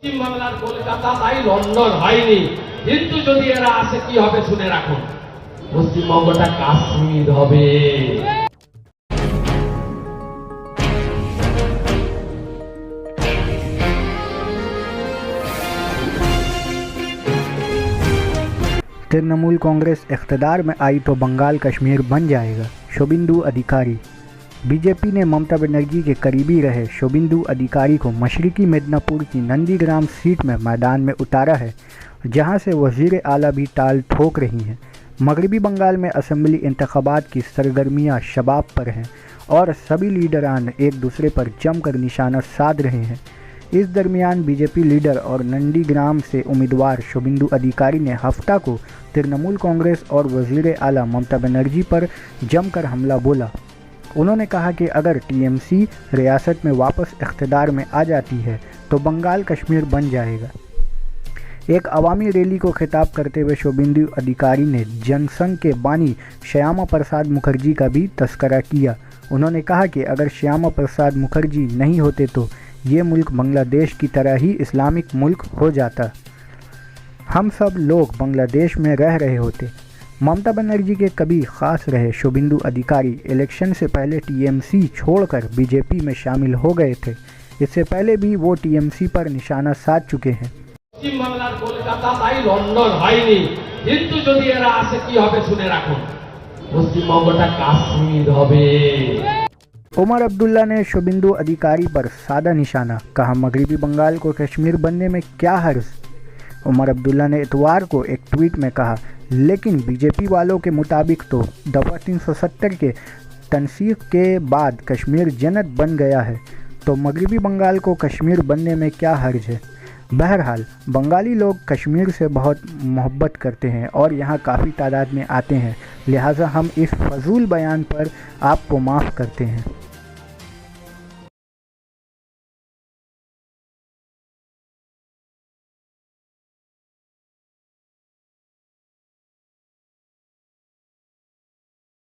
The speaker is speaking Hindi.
পশ্চিমবাংলার কলকাতা তাই লন্ডন হয়নি, কিন্তু যদি এরা আসে কি হবে শুনে রাখুন, পশ্চিমবঙ্গটা কাশ্মীর হবে। तृणमूल कांग्रेस इख्तियार में आई तो बंगाल कश्मीर बन जाएगा। शुभेंदु अधिकारी। बीजेपी ने ममता बनर्जी के करीबी रहे शुभेंदु अधिकारी को मशरकी मिदनापुर की नंदीग्राम सीट में मैदान में उतारा है, जहां से वज़ीर आला भी ताल ठोक रही हैं। मगरबी बंगाल में असेंबली इंतखाबात की सरगर्मियां शबाब पर हैं और सभी लीडरान एक दूसरे पर जमकर निशाना साध रहे हैं। इस दरमियान बीजेपी लीडर और नंदीग्राम से उम्मीदवार शुभेंदु अधिकारी ने हफ्ता को तृणमूल कांग्रेस और वज़ीर आला ममता बनर्जी पर जमकर हमला बोला। उन्होंने कहा कि अगर टीएमसी रियासत में वापस इख्तियार में आ जाती है तो बंगाल कश्मीर बन जाएगा। एक अवामी रैली को खिताब करते हुए शुभेंदु अधिकारी ने जनसंघ के बानी श्यामा प्रसाद मुखर्जी का भी तस्करा किया। उन्होंने कहा कि अगर श्यामा प्रसाद मुखर्जी नहीं होते तो ये मुल्क बांग्लादेश की तरह ही इस्लामिक मुल्क हो जाता। हम सब लोग बांग्लादेश में रह रहे होते। ममता बनर्जी के कभी ख़ास रहे शुभेंदु अधिकारी इलेक्शन से पहले टीएमसी छोड़कर बीजेपी में शामिल हो गए थे। इससे पहले भी वो टीएमसी पर निशाना साध चुके हैं। পশ্চিমবাংলার কলকাতা তাই লন্ডন হয়নি, কিন্তু যদি এরা আসে কি হবে শুনে রাখুন, পশ্চিমবঙ্গটা কাশ্মীর হবে। उमर अब्दुल्ला ने शुभेंदु अधिकारी पर साधा निशाना, कहा मगरबी बंगाल को कश्मीर बनने में क्या हर्ज। उमर अब्दुल्ला ने इतवार को एक ट्वीट में कहा, लेकिन बीजेपी वालों के मुताबिक तो दफ़ा 370 के तनसीख के बाद कश्मीर जन्नत बन गया है, तो मगरबी बंगाल को कश्मीर बनने में क्या हर्ज है। बहरहाल बंगाली लोग कश्मीर से बहुत मोहब्बत करते हैं और यहाँ काफ़ी तादाद में आते हैं, लिहाजा हम इस फजूल बयान पर आपको माफ़ करते हैं।